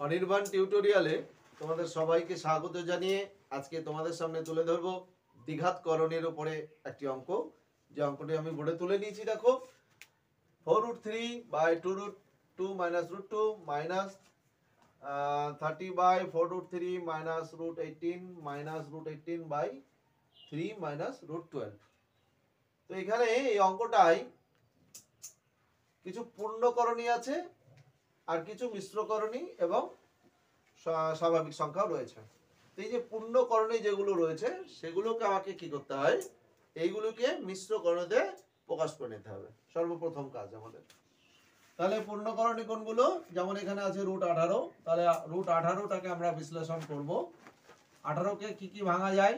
অনির্বাণ টিউটোরিয়ালে তোমাদের সবাইকে স্বাগত জানিয়ে আজকে তোমাদের সামনে তুলে ধরবো দ্বিঘাতকরণের উপরে একটি অঙ্ক। যে অঙ্কটি আমি বোর্ডে তুলে নিয়েছি, দেখো 4√3/2√2 minus √2 minus 30/4√3 minus √18 minus √18/3 minus √12। তো এখানে এই অঙ্কটাই কিছু পূর্ণকরণী আছে আর কিছু মিশ্রকরণী এবং স্বাভাবিক সংখ্যাও রয়েছে। তো এই যে পূর্ণকরণী যেগুলো রয়েছে সেগুলোকে আমাকে কি করতে হয়, এইগুলোকে মিশ্রকরণে প্রকাশ করে নিতে হবে সর্বপ্রথম কাজ আমাদের। তাহলে পূর্ণকরণী কোনগুলো, যেমন এখানে আছে √18, তাহলে √18টাকে আমরা বিশ্লেষণ করব। 18কে কি কি ভাঙা যায়,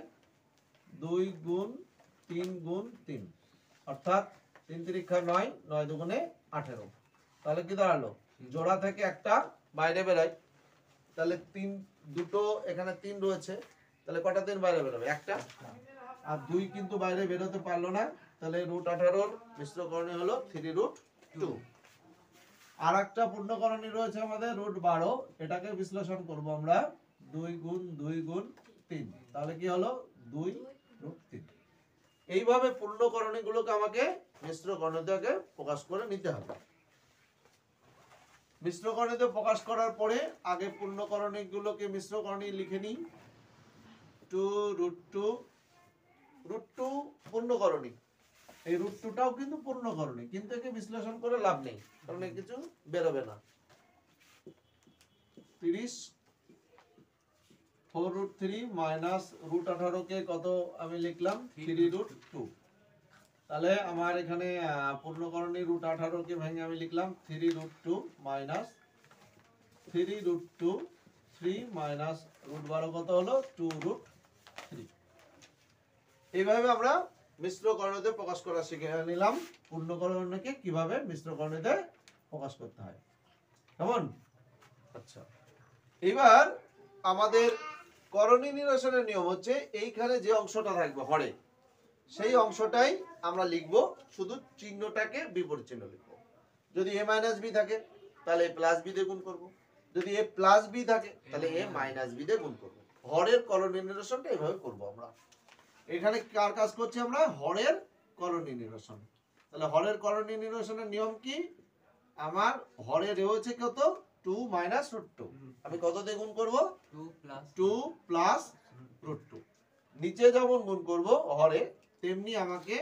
2 গুণ 3 গুণ 3, অর্থাৎ 3 3 9, 9 2 18। তাহলে কি দাঁড়ালো, জোড়া থেকে একটা বাইরে বেরোয়, তাহলে 3 দুটো এখানে 3 রয়েছে, তাহলে কটা 3 বাইরে বেরোবে, একটা। আর 2 কিন্তু বাইরে বেরোতে পারলো না, তাহলে √18 মিশ্রকরণী হলো 3√2। আর একটা পূর্ণকরণী রয়েছে আমাদের √12, এটাকে বিশ্লেষণ করব আমরা 2 গুণ 2 গুণ 3, তাহলে কি হলো 2√3। এইভাবে পূর্ণকরণীগুলোকে আমাকে মিশ্রকরণীতে প্রকাশ করে নিতে হবে। মিশ্রকরণীতে প্রকাশ করার পরে আগে পূর্ণকরণীগুলোকে মিশ্রকরণী লিখে নিই। 2√2 √2 পূর্ণকরণী, এই √2টাও কিন্তু পূর্ণকরণী, কিন্তু একে বিশ্লেষণ করে লাভ নেই কারণ এর কিছু বেরোবে না। 30 4√3 মাইনাস √18কে কত আমি লিখলাম 3√2। তাহলে আমার এখানে পূর্ণকরণী √18কে ভেঙে আমি লিখলাম 3√2 মাইনাস 3√2 3 মাইনাস √12 কত হলো 2√3। এইভাবে আমরা মিশ্রকরণীতে প্রকাশ করা শিখে নিলাম পূর্ণকরণীকে কিভাবে মিশ্রকরণীতে প্রকাশ করতে হয়, কেমন? আচ্ছা, এবার আমাদের করণী নিরসনের নিয়ম হচ্ছে এইখানে যে অংশটা থাকবে হরে, সেই অংশটাই আমরা লিখব, শুধু চিহ্নটাকে বিপরীত চিহ্ন লিখব। যদি a - b থাকে তাহলে a + b দিয়ে গুণ করব, যদি a + b থাকে তাহলে a - b দিয়ে গুণ করব। হরের করণী নিরসনটা এইভাবে করব আমরা। এখানে কার কাজ করছি আমরা, হরের করণী নিরসন। তাহলে হরের করণী নিরসনের নিয়ম কি, আমার হরে রয়েছে কত 2 - √2, আমি কত দিয়ে গুণ করব 2 + √2। নিচে যেমন গুণ করব হরে, তেমনি আমাকে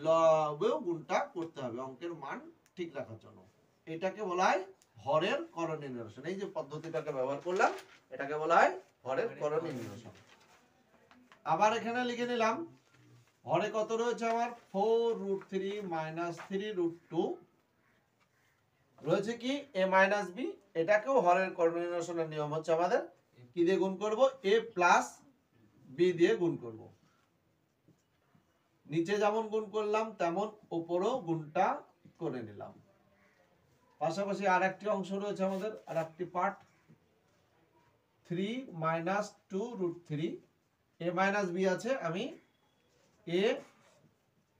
লবেও গুণটা করতে হবে অঙ্কের মান ঠিক রাখার জন্য। এটাকে বলা হয় হরের করণী নিরসন। এই যে পদ্ধতিটাকে ব্যবহার করলাম এটাকে বলা হয় হরের করণী নিরসন। আবার এখানে লিখে নিলাম হরে কত রয়েছে আমার 4√3 মাইনাস 3√2 রয়েছে কি a - b। এটাকেও হরের করণী নিরসনের নিয়ম হচ্ছে আমাদের কি দিয়ে গুণ করব, a + b দিয়ে গুণ করব। নিচে যেমন গুণ করলাম তেমন উপরেও গুণটা করে নিলাম। পাশাপাশি আর একটি অংশ রয়েছে আমাদের, আর একটি পার্ট 3 - 2√3, a - b আছে, আমি a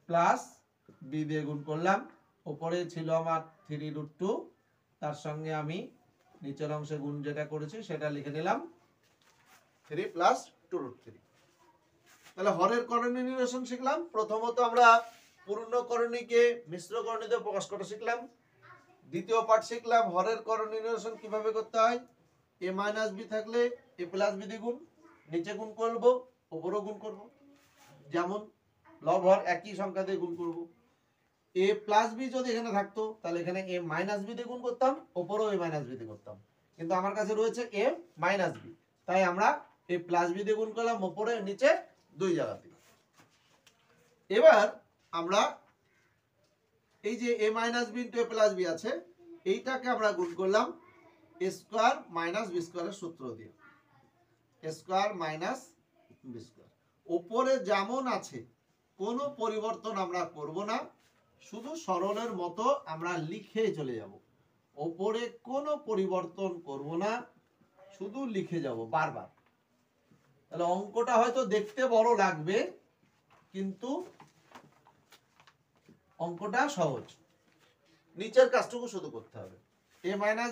+ b দিয়ে গুণ করলাম। উপরে ছিল আমার 3√2, তার সঙ্গে আমি নিচের অংশে গুণ যেটা করেছি সেটা লিখে নিলাম 3 + 2√3। তাহলে হরের করণী নিরসন শিখলাম। প্রথমত আমরা পূর্ণকরণীকে মিশ্রকরণীতে প্রকাশ করা শিখলাম। দ্বিতীয় পাঠ শিখলাম হরের করণী নিরসন কিভাবে করতে হয়, a - b থাকলে a + b দিয়ে গুণ, নিচে গুণ করব উপরেও গুণ করব, যেমন লব হর একই সংখ্যা দিয়ে গুণ করব। a + b যদি এখানে থাকতো তাহলে এখানে a - b দিয়ে গুণ করতাম, উপরেও a - b দিয়ে করতাম, কিন্তু আমার কাছে রয়েছে a - b, তাই আমরা a + b দিয়ে গুণ করলাম উপরে নিচে দুই জায়গাতে। এবার আমরা এই যে a - b * a + b আছে, এইটাকে আমরা গুণ করলাম a² - b² এর সূত্র দিয়ে, a² - b²। উপরে যেমন আছে কোনো পরিবর্তন আমরা করব না, শুধু সরলের মতো আমরা লিখে চলে যাব। উপরে কোনো পরিবর্তন করব না, শুধু লিখে যাব বারবার। তাহলে অঙ্কটা হয়তো দেখতে বড় লাগবে কিন্তু অঙ্কটা সহজ, নিচের কাজটুকু শুধু করতে হবে। a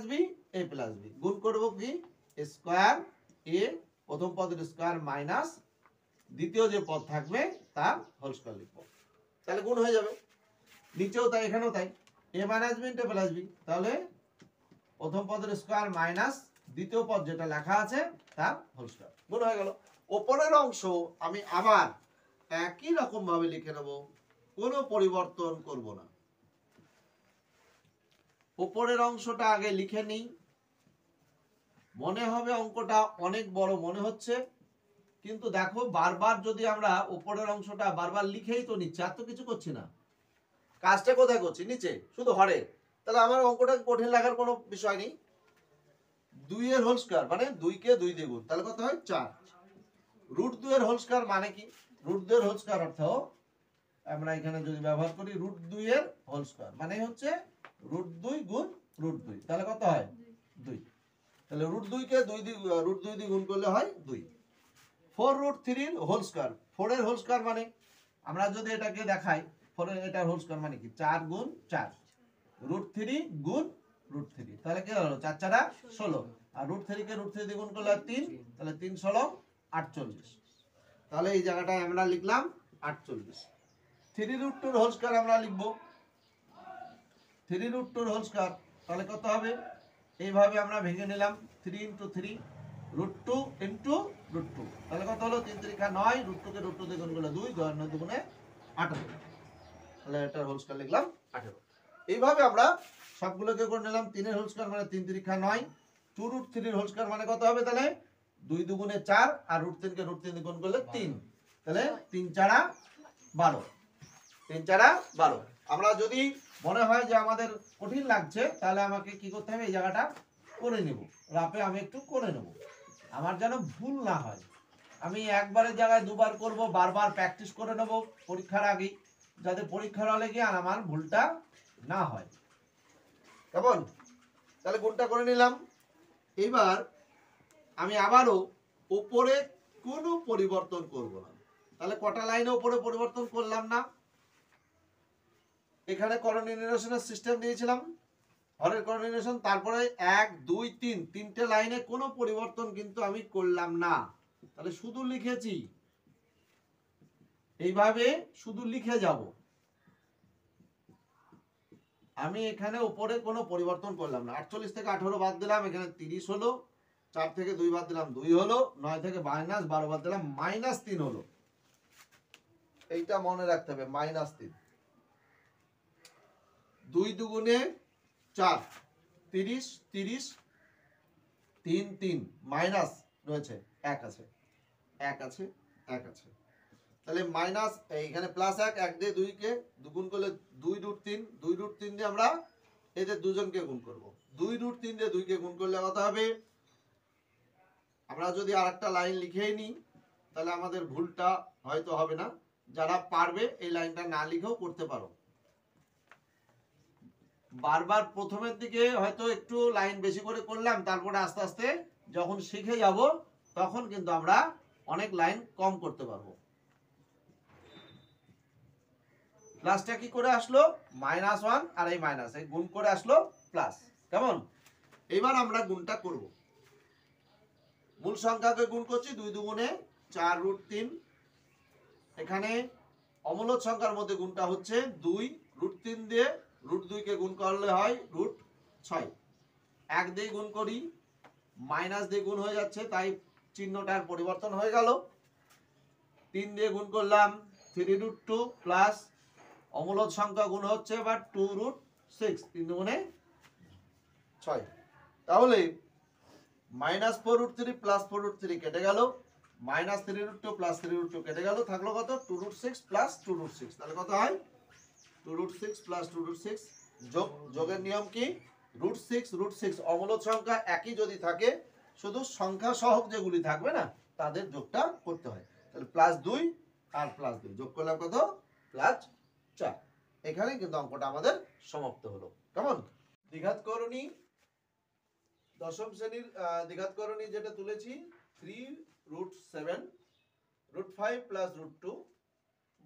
- b A plus B, গুণ করবো কি স্কোয়ার এ প্রথম পদের স্কোয়ার মাইনাস দ্বিতীয় যে পদ থাকবে তার হোল স্কোয়ার লিখবো, তাহলে গুণ হয়ে যাবে। নিচেও তাই এখানেও তাই, A minus B into plus B, তাহলে প্রথম পদের স্কোয়ার মাইনাস দ্বিতীয় পদ যেটা লেখা আছে তার হোল স্কোয়ার, গুণ হয়ে গেল। ওপরের অংশ আমি আবার একই রকম ভাবে লিখে নেব, কোনো পরিবর্তন করব না। উপরের অংশটা আগে লিখে নিই, মনে হবে অঙ্কটা অনেক বড় মনে হচ্ছে, কিন্তু দেখো বারবার যদি আমরা উপরের অংশটা বারবার লিখেই তো নিচ্ছি, আর তো কিছু করছি না, কাজটা কোথায় করছি নিচে শুধু হরে, তাহলে আমার অঙ্কটা কঠিন লাগার কোনো বিষয় নেই। 2 এর হোল স্কয়ার মানে 2 কে 2 দিয়ে গুণ, তাহলে কত হয় 4। রুট 2 এর হোল স্কয়ার মানে কি, রুট 2 এর হোল স্কয়ার অর্থ আমরা এখানে যদি ব্যবহার করি রুট 2 এর হোল স্কয়ার মানে হচ্ছে রুট 2 গুণ রুট 2, তাহলে কত হয় 2, তাহলে রুট 2 কে 2 দিয়ে রুট 2 দিয়ে গুণ করলে হয় 2। 4 রুট 3 এর হোল স্কয়ার, 4 এর হোল স্কয়ার মানে আমরা যদি এটাকে দেখাই 4 এর এটার হোল স্কয়ার মানে কি 4 গুণ 4, রুট 3 গুণ রুট 3, তাহলে কি হলো 4 4 16, আর রুট 3 কে রুট 3 দিয়ে গুণ করলে 3, তাহলে 3 16 48, তাহলে এই জায়গাটায় আমরা লিখলাম 48। 3 রুট 2 এর হোল স্কয়ার আমরা লিখব 3 রুট 2 এর হোল স্কয়ার, তাহলে কত হবে এইভাবে আমরা ভেঙে নিলাম 3 ইনটু 3 রুট 2 ইনটু রুট 2, তাহলে কত হলো 3 3 9, রুট 2 কে রুট 2 দিয়ে গুণ করলে 2, 2 9 দুগুণে 18, তাহলে এটার হোল স্কয়ার লিখলাম 18। এইভাবে আমরা সবগুলোকে করে নিলাম, 3 এর হোল স্কয়ার মানে 3 3 9, 2 রুট 3 এর হোল স্কয়ার মানে কত হবে তাহলে 2 দুগুণে 4, আর রুট 3 কে রুট 3 দিয়ে গুণ করলে 3, তাহলে 3 4 12, 3 4 12। আমরা যদি মনে হয় যে আমাদের কঠিন লাগছে তাহলে আমাকে কি করতে হবে, এই জায়গাটা করে নেব, রাপে আমি একটু করে নেব, আমার যেন ভুল না হয়। আমি একবারের জায়গায় দুবার করব, বারবার প্র্যাকটিস করে নেব পরীক্ষার আগে, যাতে পরীক্ষার হলে গিয়ে আর আমার ভুলটা না হয়, কেমন? তাহলে গুণটা করে নিলাম। এবার আমি আবারও উপরে কোনো পরিবর্তন করব না, তাহলে কটা লাইনে উপরে পরিবর্তন করলাম না, এখানে করণীয় নিরসনের সিস্টেম দিয়েছিলাম, হরের করণীয় নিরসন, তারপরে 1 2 3 তিনটে লাইনে কোনো পরিবর্তন কিন্তু আমি করলাম না, তাহলে শুধু লিখেছি, এইভাবে শুধু লিখে যাব, আমি এখানে উপরে কোনো পরিবর্তন করলাম না। 48 থেকে 18 বাদ দিলাম, এখানে 30 হলো, 4 থেকে 2 বাদ দিলাম 2 হলো, 9 থেকে মাইনাস 12 বাদ দিলাম -3 হলো, এইটা মনে রাখতে হবে -3, 2 দুগুণে 4 30, 30 3 3 মাইনাস রয়েছে 1 আছে 1 আছে 1 আছে, তাহলে মাইনাস এইখানে প্লাস 1, 1 দিয়ে 2 কে দুগুণ করলে 2 রুট 3, 2 রুট 3 দিয়ে আমরা এদের দুজনকে গুণ করব, 2 রুট 3 দিয়ে 2 কে গুণ করলে কত হবে, আমরা যদি আরেকটা লাইন লিখেই নিই তাহলে আমাদের ভুলটা হয়তো হবে না, যারা পারবে এই লাইনটা না লিখেও করতে পারো, বারবার প্রথমের দিকে হয়তো একটু লাইন বেশি করে করলাম, তারপরে আস্তে আস্তে যখন শিখে যাব তখন কিন্তু আমরা অনেক লাইন কম করতে পারবো। প্লাসটা কি করে আসলো -1, আর এই মাইনাস এই গুণ করে আসলো প্লাস, কেমন? এবার আমরা গুণটা করব, মূল সংখ্যাকে গুণ করছি 2 দুগুণে 4 রুট 3, এখানে অমূলদ সংখ্যার মধ্যে গুণটা হচ্ছে 2, রুট 3 দিয়ে রুট 2 কে গুণ করলে হয় রুট 6, 1 দিয়ে গুণ করি মাইনাস দিয়ে গুণ হয়ে যাচ্ছে, তাই চিহ্নটার পরিবর্তন হয়ে গেল, 3 দিয়ে গুণ করলাম 3 রুট 2 প্লাস অমূলদ সংখ্যা গুণ হচ্ছে এবার 2 রুট 6, 3 দুগুণে 6, তাহলে -4 রুট 3 প্লাস 4 রুট 3 কেটে গেল, -3 রুট 2 প্লাস 3 রুট 2 কেটে গেল, থাকলো কত 2 রুট 6 প্লাস 2 রুট 6, তাহলে কত হয় 2 রুট 6 প্লাস 2 রুট 6, যোগের নিয়ম কি রুট 6 অমূলদ সংখ্যা একই যদি থাকে, শুধু সংখ্যা সহগ যেগুলি থাকবে না তাদের যোগটা করতে হয়, তাহলে +2 আর +2 যোগ করলাম কত +4, এখানে কিন্তু অঙ্কটা আমাদের সমাপ্ত হলো, কেমন? দ্বিঘাতকরণী দশম শ্রেণীর দ্বিঘাতকরণী যেটা তুলেছি 3 root 7 root 5 plus root 2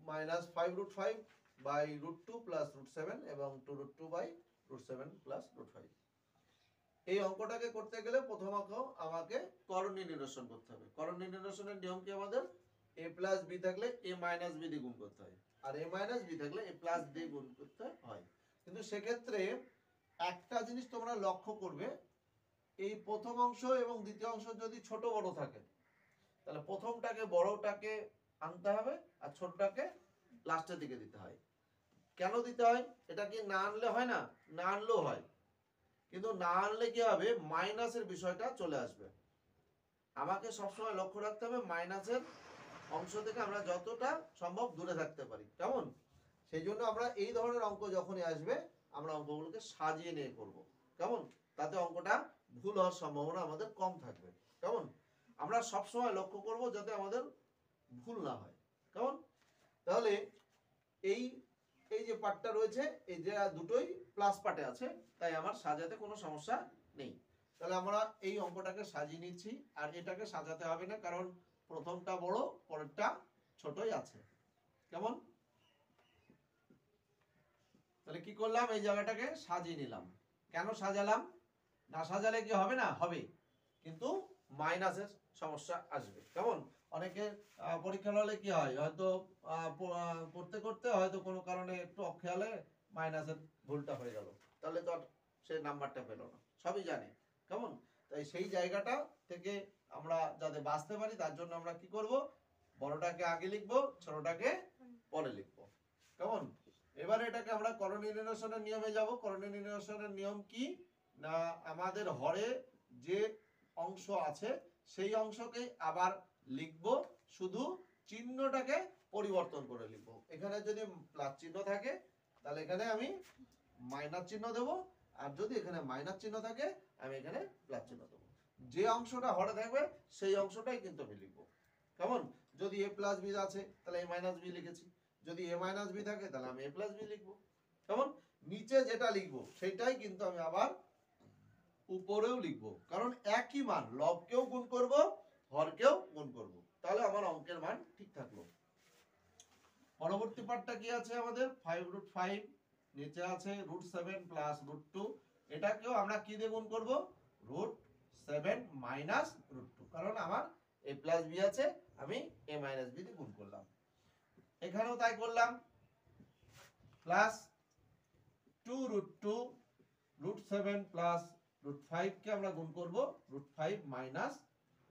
minus 5 root 5 by root 2 plus root 7 এবং 2 root 2 by root 7 plus root 5, এই অঙ্কটাকে করতে গেলে প্রথমত আমাকে করণীয় নিরসন করতে হবে। করণীয় নিরসনের নিয়ম কি আমাদের? a প্লাস বি থাকলে a মাইনাস বি দিয়ে গুণ করতে হয়, আর a মাইনাস বি থাকলে a প্লাস দিয়ে গুণ করতে হয়। কিন্তু সেক্ষেত্রে একটা জিনিস তোমরা লক্ষ্য করবে, এই প্রথম অংশ এবং দ্বিতীয় অংশ যদি ছোট বড় থাকে তাহলে প্রথমটাকে বড়টাকে আনতে হবে আর ছোটটাকে লাস্টের দিকে দিতে হয়। কেন দিতে হয়? এটা কি না আনলে হয় না? না আনলেও হয়, কিন্তু না আনলে কি হবে, মাইনাসের বিষয়টা চলে আসবে। আমাকে সবসময় লক্ষ্য রাখতে হবে মাইনাসের অংশ থেকে আমরা যতটা সম্ভব দূরে থাকতে পারি, কেমন? সেই জন্য আমরা এই ধরনের অঙ্ক যখনই আসবে আমরা অঙ্কগুলোকে সাজিয়ে নিয়ে করব, কেমন? তাতে অঙ্কটা ভুল হওয়ার সম্ভাবনা আমাদের কম থাকবে, কেমন? আমরা সবসময় লক্ষ্য করব যাতে আমাদের ভুল না হয়, কেমন? তাহলে এই এই যে পার্টটা রয়েছে, এই যে দুটোই প্লাস পার্টে আছে, তাই আমার সাজাতে কোনো সমস্যা নেই। তাহলে আমরা এই অঙ্কটাকে সাজিয়ে নিচ্ছি, আর এটাকে সাজাতে হবে না, কারণ প্রথমটা বড় পরেরটা ছোটই আছে, কেমন? তাহলে কি করলাম, এই জায়গাটাকে সাজিয়ে নিলাম। কেন সাজালাম? না সাজালে কি হবে? না হবে, কিন্তু মাইনাসের সমস্যা আসবে, কেমন? অনেকে পরীক্ষার হলে কি হয়, হয়তো পড়তে করতে হয়তো কোনো কারণে একটু অখেয়ালে মাইনাসের ভুলটা হয়ে গেল, তাহলে তো আর সে নাম্বারটা পেল না, সবই জানে, কেমন? তাই সেই জায়গাটা থেকে আমরা যাতে বাঁচতে পারি তার জন্য আমরা কি করব, বড়টাকে আগে লিখবো, ছোটটাকে পরে লিখবো, কেমন? এবারে এটাকে আমরা করণীয় নিরসনের নিয়মে যাব। করণীয় নিরসনের নিয়ম কি না, আমাদের হরে যে অংশ আছে সেই অংশকে আবার লিখব, শুধু চিহ্নটাকে পরিবর্তন করে লিখব। এখানে যদি প্লাস চিহ্ন থাকে তাহলে এখানে আমি মাইনাস চিহ্ন দেব, আর যদি এখানে মাইনাস চিহ্ন থাকে আমি এখানে প্লাস চিহ্ন দেব। যে অংশটা হরে থাকবে সেই অংশটাই কিন্তু আমি লিখব, কেমন? যদি a প্লাস বি আছে তাহলে a মাইনাস বি লিখেছি, যদি a মাইনাস বি থাকে তাহলে আমি a প্লাস বি লিখবো, কেমন? নিচে যেটা লিখবো সেটাই কিন্তু আমি আবার উপরেও লিখবো, কারণ একই মান, লবকেও গুণ করব হরকেও গুণ করব, তাহলে আমার অঙ্কের মান ঠিক থাকলো। পরবর্তী পার্টটা কি আছে আমাদের? 5√5, নিচে আছে √7 প্লাস √2, এটাকেও আমরা কি দিয়ে গুণ করব? √7 মাইনাস √2, কারণ আমার a প্লাস বি আছে, আমি a মাইনাস বি দিয়ে গুণ করলাম। এখানেও তাই করলাম, প্লাস 2√2 √7 প্লাস √5 কে আমরা গুণ করব √5 মাইনাস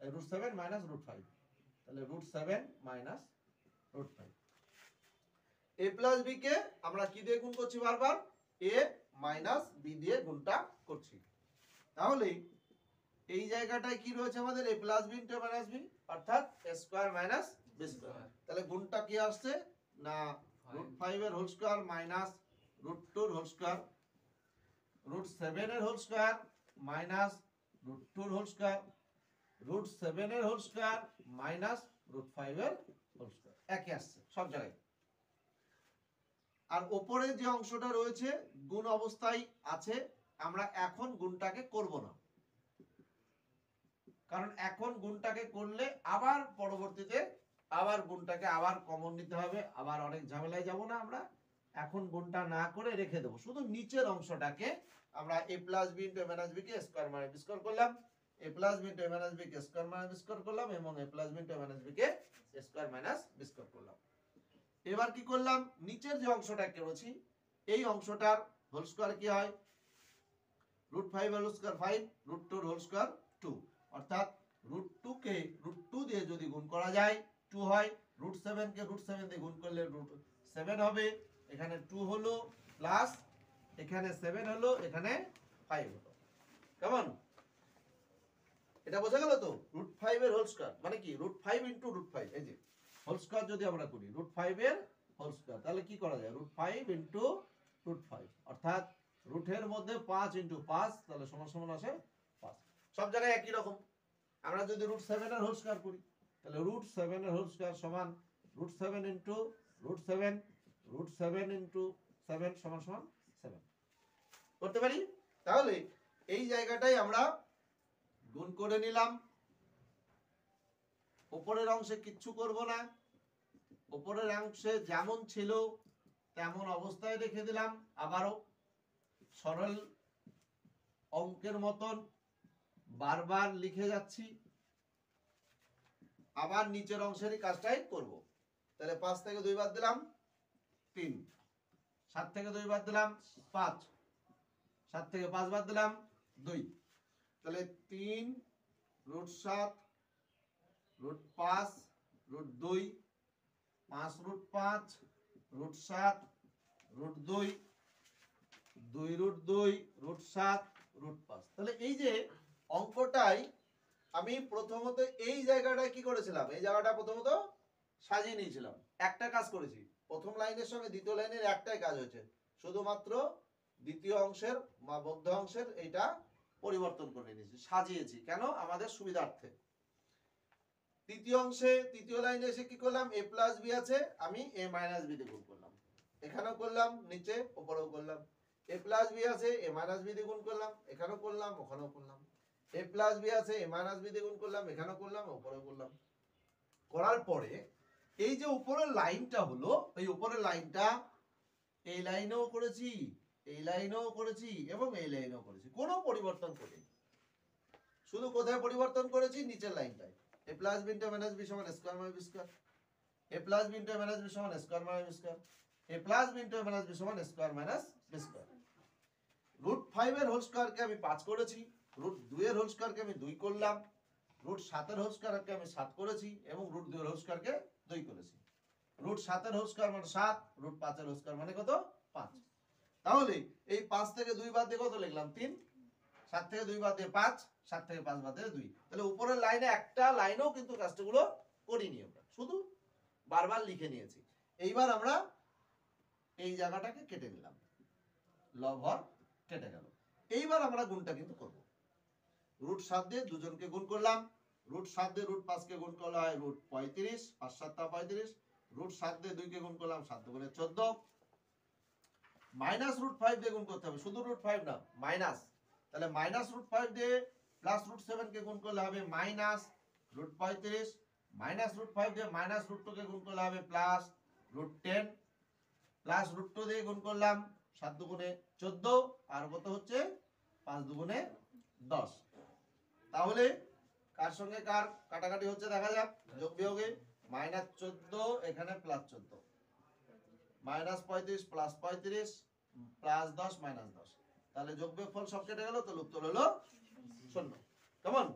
√7 মাইনাস √5, তাহলে √7 মাইনাস √5। a প্লাস বি কে আমরা কি দিয়ে গুণ করছি? বারবার a মাইনাস বি দিয়ে গুণটা করছি। তাহলে এই জায়গাটায় কি রয়েছে আমাদের? a plus B into minus B, অর্থাৎ a square minus b square. তাহলে গুণটা কি আসছে না, √5 এর হোল স্কয়ার মাইনাস √2 এর হোল স্কয়ার, √7 এর হোল স্কয়ার মাইনাস √2 এর হোল স্কয়ার, √7 এর হোল স্কয়ার মাইনাস √5 এর হোল স্কয়ার, একই আসছে সব জায়গায়। আর উপরে যে অংশটা রয়েছে গুণ অবস্থায় আছে, আমরা এখন গুণটাকে করব না, কারণ এখন গুণটাকে করলে আবার পরবর্তীতে আবার গুণটাকে আবার কমন নিতে হবে, আবার অনেক ঝামেলায় যাব না আমরা। এখন গুণটা না করে রেখে দেবো, শুধু নিচের অংশটাকে আমরা a plus B into a minus B কে স্কয়ার মাইনাস বি স্কয়ার করলাম, a plus B into a minus B কে স্কয়ার মাইনাস বি স্কয়ার করলাম, এবং a plus B into a minus B কে স্কয়ার মাইনাস বি স্কয়ার করলাম। এবার কি করলাম, নিচের যে অংশটাকে রয়েছে এই অংশটার হোল স্কয়ার কি হয়? √5 হোল স্কয়ার 5, √2 হোল স্কয়ার 2, অর্থাৎ √2 কে √2 দিয়ে যদি গুণ করা যায় 2 হয়, √7 কে √7 দিয়ে গুণ করলে √7 হবে, এখানে 2 হলো প্লাস এখানে 7 হলো, এখানে 5 হলো, কেমন? এটা বোঝা গেল তো? √5 এর হোল স্কয়ার মানে কি? √5 ইনটু √5, এই যে হোল স্কয়ার যদি আমরা করি √5 এর হোল স্কয়ার, তাহলে কি করা যায়? √5 ইনটু √5, অর্থাৎ রুটের মধ্যে 5 ইনটু 5, তাহলে সমান সমান আসে 5। সব জায়গায় একই রকম। আমরা যদি √7 এর হোল স্কয়ার করি তাহলে √7 এর হোল স্কয়ার সমান √7 ইনটু √7, √7 ইনটু 7 সমান সমান 7 করতে পারি। তাহলে এই জায়গাটাই আমরা গুণ করে নিলাম, উপরের অংশে কিচ্ছু করব না, উপরের অংশে যেমন ছিল তেমন অবস্থায় রেখে দিলাম। আবারও সরল অঙ্কের মতন বারবার লিখে যাচ্ছি, আবার নিচের অংশেরই কাজটাই করব। তাহলে 5 থেকে 2 বাদ দিলাম 3, 7 থেকে 2 বাদ দিলাম 5, 7 থেকে 5 বাদ দিলাম 2, তাহলে 3 √7 √5 √2, 5 √5 √7 √2, 2 √2 √7 √5। তাহলে এই যে অঙ্কটাই আমি প্রথমত এই জায়গাটায় কি করেছিলাম, এই জায়গাটা প্রথমত সাজিয়ে নিয়েছিলাম। একটা কাজ করেছি, প্রথম লাইনের সঙ্গে দ্বিতীয় লাইনের একটাই কাজ হয়েছে, শুধুমাত্র দ্বিতীয় অংশের বা মধ্য অংশের এটা পরিবর্তন করে নিয়েছি, সাজিয়েছি। কেন? আমাদের সুবিধার্থে। তৃতীয় অংশে তৃতীয় লাইনে এসে কি করলাম, a প্লাস বি আছে, আমি a মাইনাস বি দিয়ে গুণ করলাম, এখানেও করলাম, নিচে উপরেও করলাম। a প্লাস বি আছে, a মাইনাস বি দিয়ে গুণ করলাম, এখানেও করলাম, ওখানেও করলাম। a প্লাস বি আছে, a মাইনাস বি দিয়ে গুণ করলাম, এখানেও করলাম, উপরেও করলাম। করার পরে এই যে উপরের লাইনটা হলো, এই উপরের লাইনটা এই লাইনেও করেছি, এই লাইনেও করেছি এবং এই লাইনেও করেছি, কোনো পরিবর্তন করিনি। শুধু কোথায় পরিবর্তন করেছি, নিচের লাইনটায়। a plus b into minus b সমান square minus b square, a plus b into minus b সমান square minus b square, a plus b into minus b সমান স্কয়ার মাইনাস b স্কয়ার। √5 এর হোল স্কয়ারকে আমি 5 করেছি, √2 এর whole স্কয়ারকে আমি 2 করলাম, √7 এর হোল স্কয়ারকে আমি 7 করেছি এবং √2 এর হোল স্কয়ারকে 2 করেছি। √7 এর হোল স্কয়ার মানে 7, √5 এর হোল স্কয়ার মানে কত? 5। তাহলে এই 5 থেকে 2 বাদ দিয়ে কত লিখলাম? 3। 7 থেকে 2 বাদ দিয়ে 5, 7 থেকে 5 বাদ দিয়ে 2। তাহলে উপরের লাইনে একটা লাইনও কিন্তু কাজগুলো করিনি আমরা, শুধু বারবার লিখে নিয়েছি। এইবার আমরা এই জায়গাটাকে কেটে নিলাম, লব হর কেটে গেল। এইবার আমরা গুণটা কিন্তু করব। √7 দিয়ে দুজনকে গুণ করলাম, √7 দিয়ে √5 কে গুণ করলে হয় √35, 5 7 35, √7 দিয়ে 2 কে গুণ করলাম, 7 2 গুণে 14, মাইনাস √5 দিয়ে গুণ করতে হবে, শুধু √5 না, মাইনাস। তাহলে মাইনাস √5 দিয়ে প্লাস √7 কে গুণ করলে হবে মাইনাস √35, মাইনাস √5 দিয়ে মাইনাস √2 কে গুণ করলে হবে প্লাস √10, প্লাস √2 দিয়ে গুণ করলাম, 7 2 গুণে 14, আর কত হচ্ছে 5 2 গুণে 10। তাহলে কার সঙ্গে কার কাটাকাটি হচ্ছে দেখা যাক, যোগ বিয়োগে -14 এখানে +14, -35 +35 +10 -10, তাহলে যোগ বিয়োগ ফল সব কেটে গেল, তাহলে উত্তর হলো 0। কেমন?